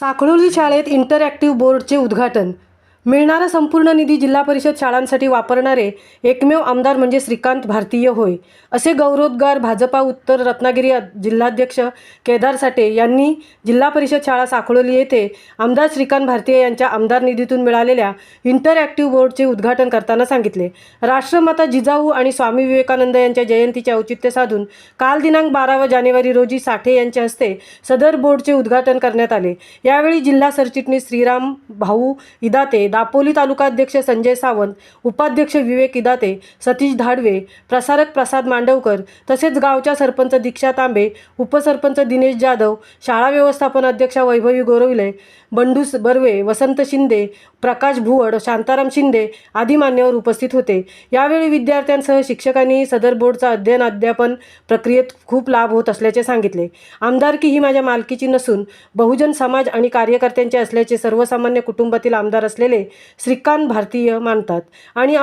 साखळोली शाळेत इंटरॅक्टिव्ह बोर्डचे उद्घाटन. मिळणारा संपूर्ण निधी जिल्हा परिषद शाळांसाठी वापरणारे एकमेव आमदार म्हणजे श्रीकांत भारतीय होय, असे गौरवोद्गार भाजपा उत्तर रत्नागिरी जिल्हाध्यक्ष केदार साठे यांनी जिल्हा परिषद शाळा साखळोली येथे आमदार श्रीकांत भारतीय यांच्या आमदार निधीतून मिळालेल्या इंटरॅक्टिव्ह बोर्डचे उद्घाटन करताना सांगितले. राष्ट्रमाता जिजाऊ आणि स्वामी विवेकानंद यांच्या जयंतीचे औचित्य साधून काल दिनांक 12 जानेवारी रोजी साठे यांच्या हस्ते सदर बोर्डचे उद्घाटन करण्यात आले. यावेळी जिल्हा सरचिटणीस श्रीराम भाऊ इदाते, दापोली तालुकाध्यक्ष संजय सावंत, उपाध्यक्ष विवेक इदाते, सतीश धाडवे, प्रसारक प्रसाद मांडवकर तसेच गावच्या सरपंच दीक्षा तांबे, उपसरपंच दिनेश जाधव, शाळा व्यवस्थापन अध्यक्षा वैभवी गोरविले, बंडू बर्वे, वसंत शिंदे, प्रकाश भुवड, शांताराम शिंदे आदी मान्यवर उपस्थित होते. यावेळी विद्यार्थ्यांसह शिक्षकांनी सदर बोर्डचा अध्ययन अध्यापन प्रक्रियेत खूप लाभ होत असल्याचे सांगितले. आमदारकी ही माझ्या मालकीची नसून बहुजन समाज आणि कार्यकर्त्यांचे असल्याचे सर्वसामान्य कुटुंबातील आमदार असलेले श्रीकांत भारतीय मानतात आणि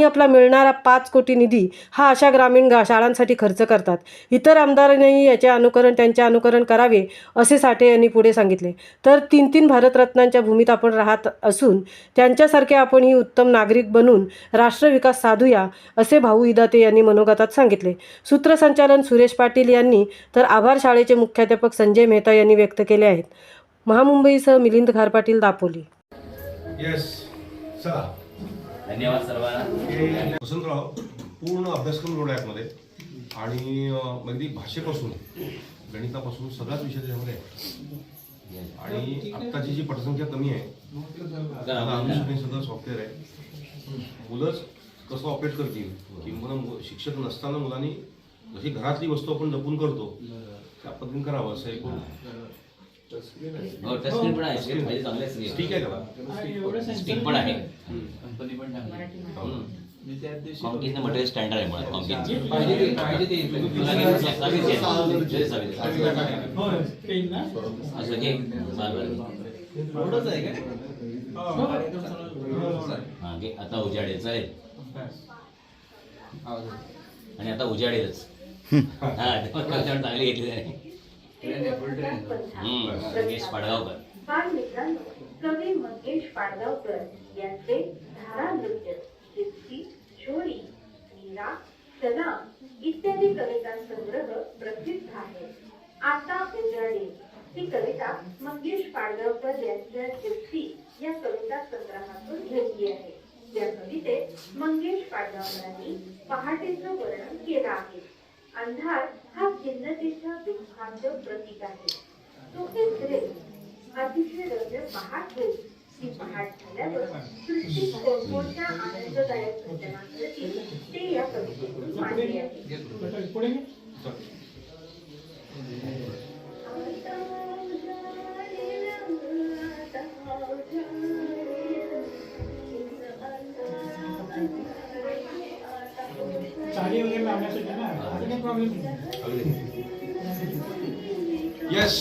आपला मिळणारा 5 कोटी निधी हा अशा ग्रामीण शाळांसाठी खर्च करतात. इतर आमदारांनीही त्यांचे अनुकरण करावे असे साठे यांनी पुढे सांगितले. तर 3 भारतरत्नांच्या भूमीत आपण राहत असून त्यांच्यासारखे आपणही उत्तम नागरिक बनून राष्ट्रविकास साधूया असे भाऊ इदाते यांनी मनोगतात सांगितले. सूत्रसंचालन सुरेश पाटील यांनी तर आभार शाळेचे मुख्याध्यापक संजय मेहता यांनी व्यक्त केले आहेत. महामुंबईसह मिलिंद घारपाटील, दापोली. धन्यवाद सर्वांना. वसंतराव पूर्ण अभ्यासक्रम जोडला यामध्ये आणि अगदी भाषेपासून गणितापासून सगळ्याच विषय त्याच्यामध्ये आहे. आणि आत्ताची जी पटसंख्या कमी आहे त्याला सगळं सॉफ्टवेअर आहे. मुलंच कसं ऑपरेट करतील किंवा शिक्षक नसताना मुलांनी जशी घरातली वस्तू आपण जपून करतो त्या पद्धतीने करावं असं एक टचस्क्रीन पण आहे, चांगले ठीक आहे का, स्टिक पण आहे, कंपनी पण चांगली आहे. मटेरियल स्टँडर्ड आहे मला असं घे हां घे. आता उजाडेच आहे आणि आता उजाडेलच. हां चांगली घेतली आहे. मंगेश पाडगावकर. कवी मंगेश पाडगावकर यांचे धारा नृत्य, जिप्सी, छोरी, मीरा, सलाम इत्यादी कविता संग्रह प्रसिद्ध आहे. आता उजाडे ही कविता मंगेश पाडगावकर यांच्या जिप्सी या कविता संग्रहातून घेतली आहे. या कवितेत मंगेश पाडगावकरांनी पहाटेचं वर्णन केलं आहे. अंधार हा खिन्नतेच्या दुःखाचं प्रतीक आहे. तो अतिशय रम्य पहाट होईल. ती पहाट झाल्यावर सृष्टीत कोणकोणत्या आनंददायक घटना घडतील ते या कवितेतून मांडले आहे. Yes.